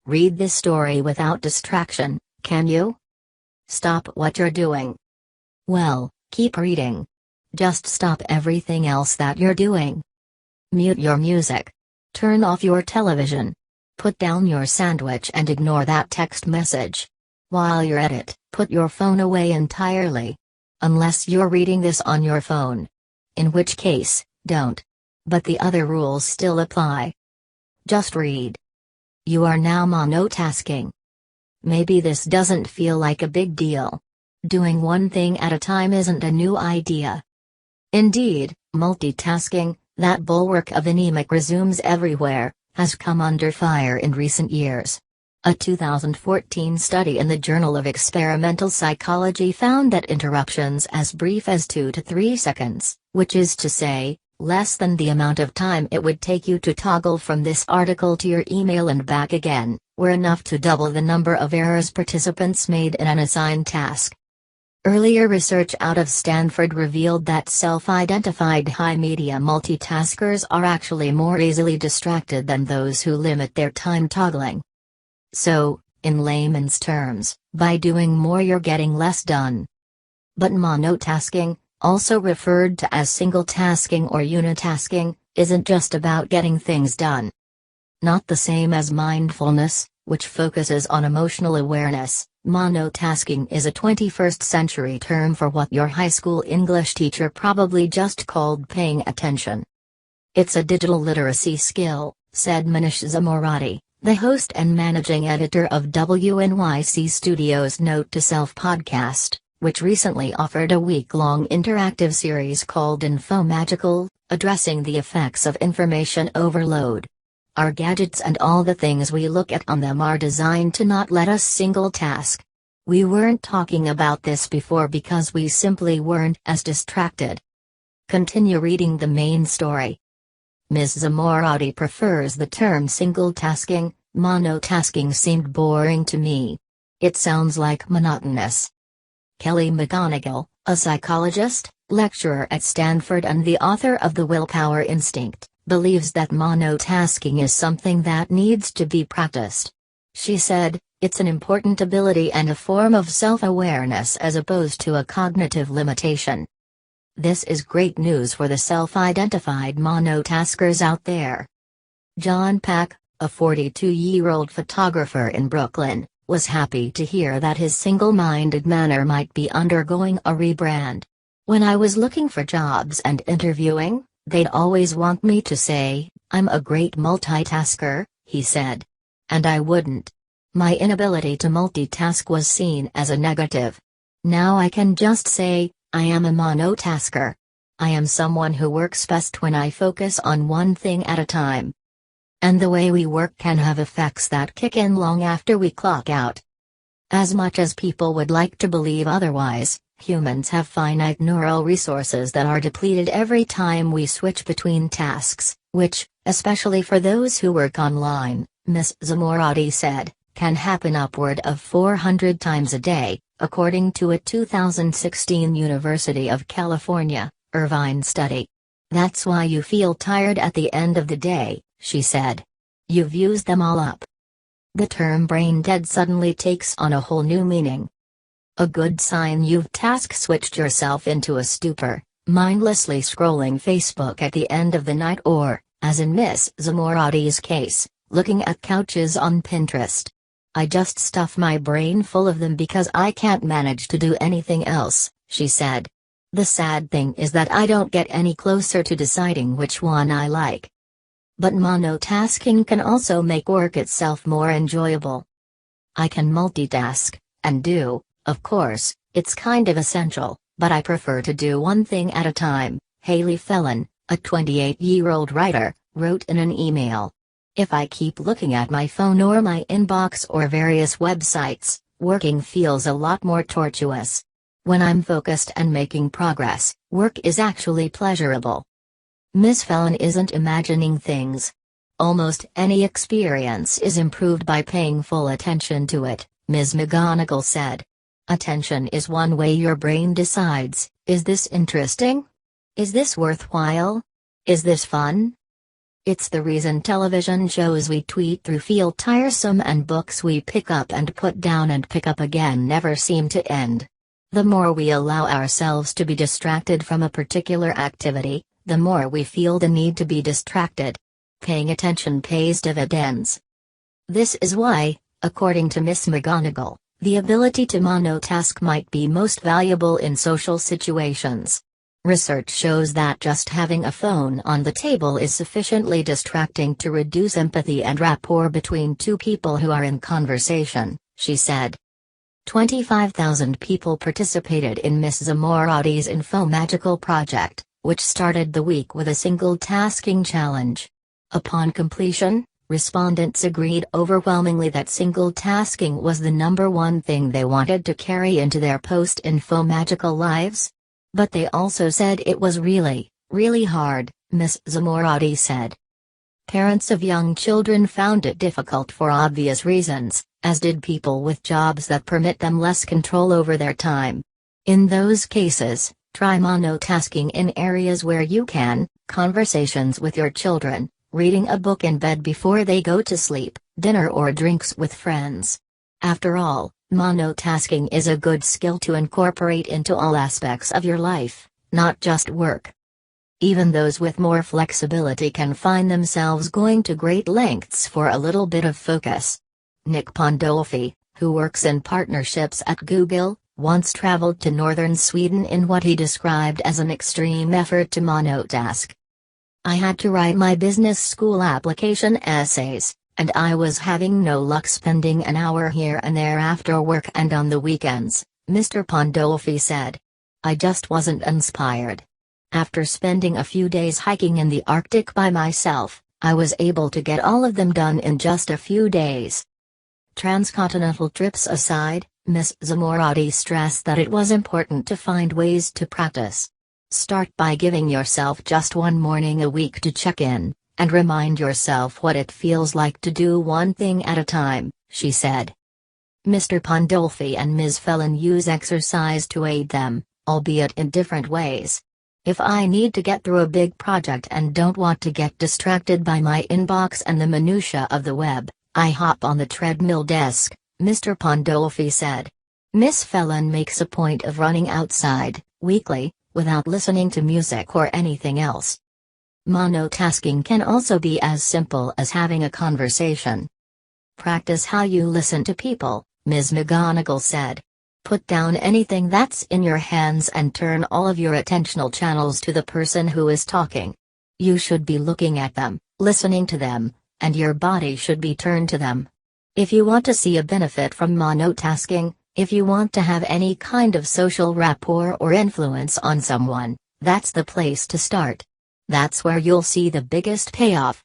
Read this story without distraction, can you? Stop what you're doing. Well, keep reading. Just stop everything else that you're doing. Mute your music. Turn off your television. Put down your sandwich and ignore that text message. While you're at it, put your phone away entirely. Unless you're reading this on your phone. In which case, don't. But the other rules still apply. Just read. You are now monotasking. Maybe this doesn't feel like a big deal. Doing one thing at a time isn't a new idea. Indeed, multitasking, that bulwark of anemic resumes everywhere, has come under fire in recent years. A 2014 study in the Journal of Experimental Psychology found that interruptions as brief as 2 to 3 seconds, which is to say, less than the amount of time it would take you to toggle from this article to your email and back again, were enough to double the number of errors participants made in an assigned task. Earlier research out of Stanford revealed that self-identified high-media multitaskers are actually more easily distracted than those who limit their time toggling. So, in layman's terms, by doing more you're getting less done. But monotasking, also referred to as single-tasking or unitasking, isn't just about getting things done. Not the same as mindfulness, which focuses on emotional awareness. Monotasking is a 21st century term for what your high school English teacher probably just called paying attention. It's a digital literacy skill, said Manish Zamorati, the host and managing editor of WNYC Studios' Note to Self podcast, which recently offered a week-long interactive series called Infomagical, addressing the effects of information overload. Our gadgets and all the things we look at on them are designed to not let us single task. We weren't talking about this before because we simply weren't as distracted. Continue reading the main story. Ms. Zamorati prefers the term single tasking. Monotasking seemed boring to me. It sounds like monotonous. Kelly McGonigal, a psychologist, lecturer at Stanford and the author of The Willpower Instinct, believes that monotasking is something that needs to be practiced. She said, "It's an important ability and a form of self-awareness as opposed to a cognitive limitation." This is great news for the self-identified monotaskers out there. John Pack, a 42-year-old photographer in Brooklyn, was happy to hear that his single-minded manner might be undergoing a rebrand. "When I was looking for jobs and interviewing, they'd always want me to say, 'I'm a great multitasker,'" he said. "And I wouldn't. My inability to multitask was seen as a negative. Now I can just say, I am a monotasker. I am someone who works best when I focus on one thing at a time." And the way we work can have effects that kick in long after we clock out. As much as people would like to believe otherwise, humans have finite neural resources that are depleted every time we switch between tasks, which, especially for those who work online, Ms. Zamorati said, can happen upward of 400 times a day, according to a 2016 University of California, Irvine study. "That's why you feel tired at the end of the day," she said. "You've used them all up." The term brain dead suddenly takes on a whole new meaning. A good sign you've task switched yourself into a stupor, mindlessly scrolling Facebook at the end of the night or, as in Miss Zamorati's case, looking at couches on Pinterest. "I just stuff my brain full of them because I can't manage to do anything else," she said. "The sad thing is that I don't get any closer to deciding which one I like." But monotasking can also make work itself more enjoyable. "I can multitask, and do, of course, it's kind of essential, but I prefer to do one thing at a time," Haley Felon, a 28-year-old writer, wrote in an email. "If I keep looking at my phone or my inbox or various websites, working feels a lot more tortuous. When I'm focused and making progress, work is actually pleasurable." Ms. Felon isn't imagining things. Almost any experience is improved by paying full attention to it, Ms. McGonigal said. Attention is one way your brain decides, is this interesting? Is this worthwhile? Is this fun? It's the reason television shows we tweet through feel tiresome and books we pick up and put down and pick up again never seem to end. The more we allow ourselves to be distracted from a particular activity, the more we feel the need to be distracted. Paying attention pays dividends. This is why, according to Miss McGonagall, the ability to monotask might be most valuable in social situations. Research shows that just having a phone on the table is sufficiently distracting to reduce empathy and rapport between two people who are in conversation, she said. 25,000 people participated in Ms. Zamorati's Infomagical project, which started the week with a single tasking challenge. Upon completion, respondents agreed overwhelmingly that single tasking was the number one thing they wanted to carry into their post-Infomagical lives. But they also said it was really, really hard, Ms. Zamorati said. Parents of young children found it difficult for obvious reasons, as did people with jobs that permit them less control over their time. In those cases, try monotasking in areas where you can: conversations with your children, reading a book in bed before they go to sleep, dinner or drinks with friends. After all, monotasking is a good skill to incorporate into all aspects of your life, not just work. Even those with more flexibility can find themselves going to great lengths for a little bit of focus. Nick Pandolfi, who works in partnerships at Google, once traveled to northern Sweden in what he described as an extreme effort to monotask. I had to write my business school application essays, and I was having no luck spending an hour here and there after work and on the weekends, Mr. Pandolfi said. I just wasn't inspired. After spending a few days hiking in the Arctic by myself, I was able to get all of them done in just a few days. Transcontinental trips aside, Ms. Zamorati stressed that it was important to find ways to practice. Start by giving yourself just one morning a week to check in, and remind yourself what it feels like to do one thing at a time, she said. Mr. Pandolfi and Ms. Felon use exercise to aid them, albeit in different ways. If I need to get through a big project and don't want to get distracted by my inbox and the minutiae of the web, I hop on the treadmill desk, Mr. Pandolfi said. Miss Felon makes a point of running outside, weekly, without listening to music or anything else. Monotasking can also be as simple as having a conversation. Practice how you listen to people, Ms. McGonagall said. Put down anything that's in your hands and turn all of your attentional channels to the person who is talking. You should be looking at them, listening to them, and your body should be turned to them. If you want to see a benefit from monotasking, if you want to have any kind of social rapport or influence on someone, that's the place to start. That's where you'll see the biggest payoff.